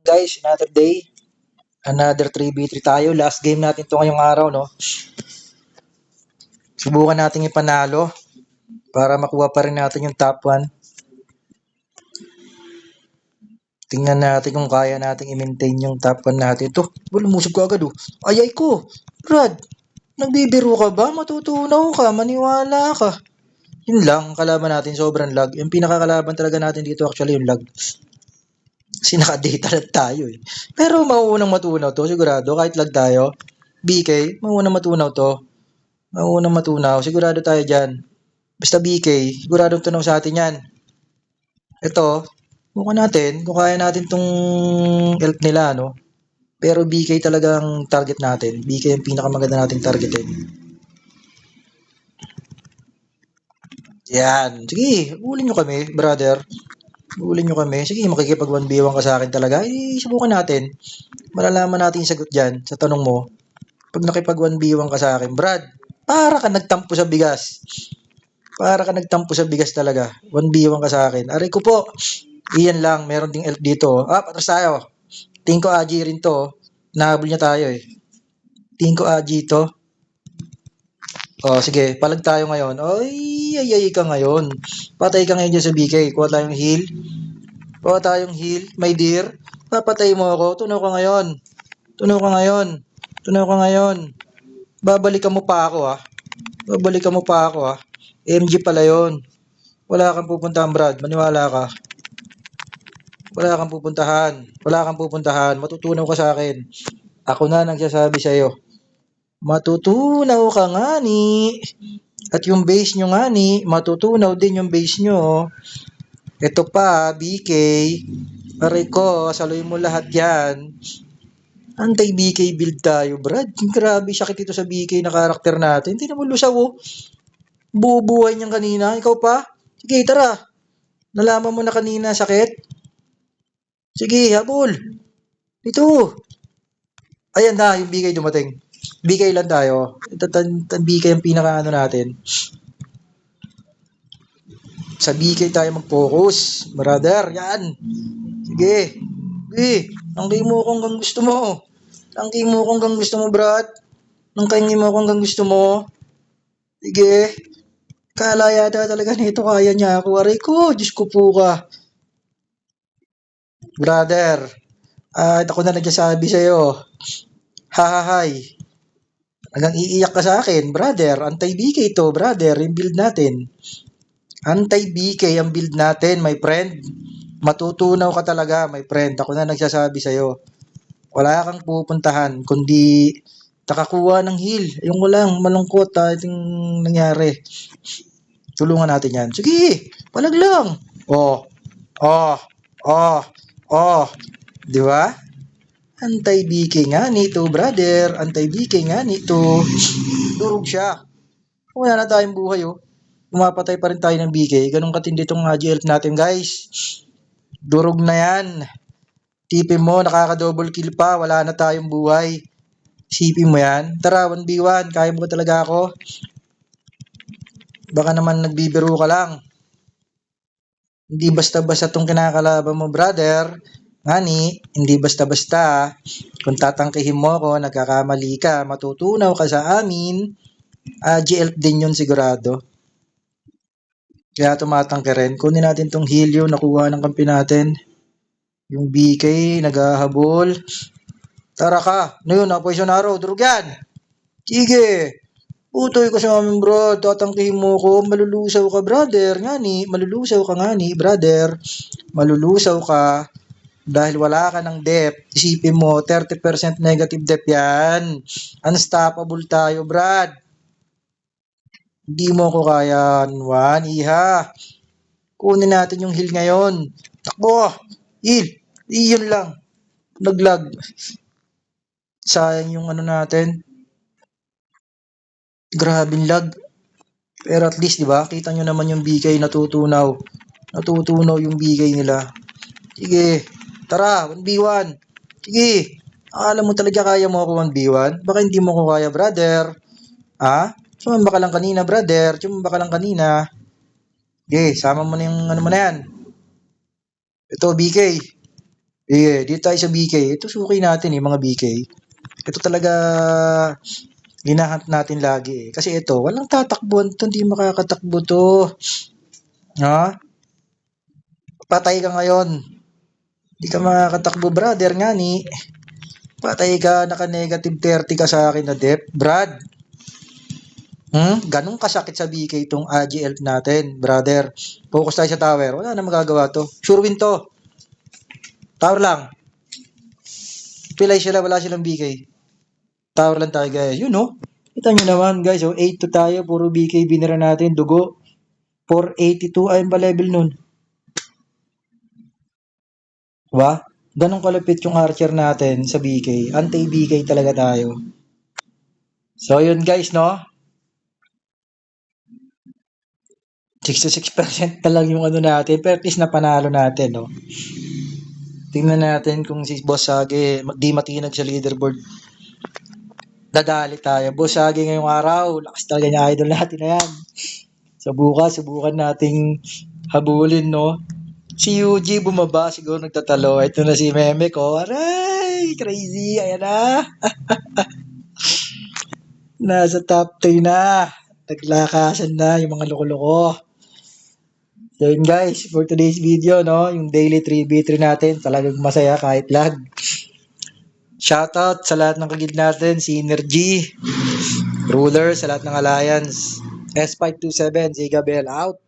guys, another day. Another 3v3 tayo. Last game natin to ngayong araw, no? Subukan natin ipanalo para makuha pa rin natin yung top 1. Tingnan natin kung kaya natin i-maintain yung top 1 natin. Ito, lumusog ko agad, oh. Ayay ko. Brad, nagbibiro ka ba? Matutunaw ka, maniwala ka. Yun lang, kalaban natin sobrang lag. Yung pinakakalaban talaga natin dito actually yung lag. Kasi naka-data lang tayo eh. Pero mauunang matunaw to, sigurado. Kahit lag tayo, BK, mauunang matunaw to. Mauunang matunaw, sigurado tayo dyan. Basta BK, siguradong tunaw sa atin yan. Ito, bukan natin, kung kaya natin tong elf nila, no? Pero BK talagang target natin. BK yung pinakamaganda nating targetin. Yan. Sige, bulin nyo kami, brother. Bulin nyo kami. Sige, makikipag 1v1 ka sa akin talaga. Subukan natin. Malalaman natin yung sagot dyan sa tanong mo. Pag nakipag 1v1 ka sa akin, Brad, para ka nagtampo sa bigas. Para ka nagtampo sa bigas talaga. 1v1 ka sa akin. Aray ko po. Iyan lang. Meron ding elf dito. Patras tayo. Tingin ko Aji rin to. Nahabol niya tayo eh. Tingin ko Aji to. Sige. Palag tayo ngayon. Ay ka ngayon. Patay ka ngayon dyan sa BK. Kuha tayong heal. Kuha tayong heal. My dear. Papatay mo ako. Tunaw ka ngayon. Tunaw ka ngayon. Tunaw ka ngayon. Babalikan mo pa ako ha. Babalikan mo pa ako ha. MG pala yun. Wala kang pupuntahan, Brad. Maniwala ka. Wala kang pupuntahan. Wala kang pupuntahan. Matutunaw ka sa akin. Ako na nagsasabi sa'yo. Matutunaw ka nga ni. At yung base nyo nga ni, matutunaw din yung base nyo. Ito pa, BK. Aray ko, saluhin mo lahat yan. Anti-BK build tayo, Brad. Grabe, sakit ito sa BK na karakter natin. Hindi naman lusaw, oh. Bubuhay niyan kanina. Ikaw pa? Sige, tara. Nalaman mo na kanina, sakit. Sige, habol. Ito. Ayan na, yung BK dumating. BK lang tayo. Ito, BK yung pinaka-ano natin. Sa BK tayo mag-focus. Brother, yan. Sige. Sige. Tangkay mo kung hanggang gusto mo. Tangkay mo kung hanggang gusto mo, Brad. Tangkay mo kung hanggang gusto mo. Sige. Kala yata talaga nito kaya niya ako. Aray ko, Diyos ko po ka. Brother, ako na nagsasabi sa'yo. Hahahay. Hanggang iiyak ka sa akin, brother. Anti-BK to, brother. Yung build natin. Anti-BK ang build natin, my friend. Matutunaw ka talaga, my friend. Ako na nagsasabi sa'yo. Wala kang pupuntahan, kundi nakakuha ng heal. Yung walang malungkot ating nangyari. Tulungan natin yan. Sige, palag lang. Di ba? Anti-BK nga nito, brother. Anti-BK nga nito. Durog siya. Wala na tayong buhay, oh. Pumapatay pa rin tayo ng BK. Ganun katindi itong GL natin, guys. Durog na yan. Tipin mo, nakaka-double kill pa. Wala na tayong buhay. Sipin mo yan. Tara, 1v1. Kaya mo talaga ako? Baka naman nagbibiro ka lang. Hindi basta-basta itong kinakalaban mo, brother. Ngani, hindi basta-basta. Kung tatangkihin mo ako, nagkakamali ka, matutunaw ka sa amin. GL din yun sigurado. Kaya tumatangke rin. Kunin natin tong Helio, nakuha ng kampi natin. Yung BK, naghahabol. Tara ka. Ano yun, poison arrow, durug yan. Sige. Utoy ko sa amin, bro. Tatangkihin mo ko. Malulusaw ka, brother. Ngani, malulusaw ka ngani, brother. Malulusaw ka. Dahil wala ka ng depth. Isipin mo, 30% negative depth yan. Unstoppable tayo, Brad. Hindi mo ko kaya, Juan, iha. Kunin natin yung heal ngayon. Takbo, heal. Iyon lang. Naglag. Sayang yung ano natin. Grabing lag. Pero at least, di ba? Kita nyo naman yung BK natutunaw. Natutunaw yung BK nila. Sige. Tara, 1v1. Sige. Akala mo talaga kaya mo ako 1v1? Baka hindi mo ko kaya, brother. Ha? Sumamba ka lang kanina, brother. Sumamba ka lang kanina. Okay, sama mo na yung ano mo na yan. Ito, BK. Dito tayo sa BK. Ito suki natin mga BK. Ito talaga hinahunt natin lagi Kasi ito, walang tatakbuhan to, hindi makakatakbo to. Ha? Patay ka ngayon. Hindi ka makakatakbo, brother nga ni. Patay ka, naka-negative 30 ka sa akin na dep. Brad. Ganun kasakit sa BK itong AG Elf natin, brother. Focus tayo sa tower. Wala na magagawa to. Sure win to. Tower lang. Pilay sila, wala silang BK. Tower lang tayo, guys. Yun, no? Kita nyo naman, guys. 8-2 tayo. Puro BK binira natin. Dugo. 482. Ayun ba level nun? Diba? Ganun kalupit yung archer natin sa BK. Anti-BK talaga tayo. So, yun, guys, no? 66% na lang yung ano natin. Pero at least na panalo natin, no? Tingnan natin kung si Boss Sage di matinag sa leaderboard. Dadali tayo. Boss Sage ngayong araw. Lakas talaga niya, idol natin na yan. So bukas, subukan nating habulin, no? Si UG bumaba, siguro nagtatalo. Ito na si Meme ko. Aray! Crazy! Ayan na! Nasa top 3 na. Naglakasan na yung mga loko-loko. So yun guys, for today's video, no? Yung daily 3v3 natin. Talagang masaya kahit lag. Shoutout sa lahat ng kagid natin. Synergy, Ruler, sa lahat ng Alliance. S527, Zigabel out.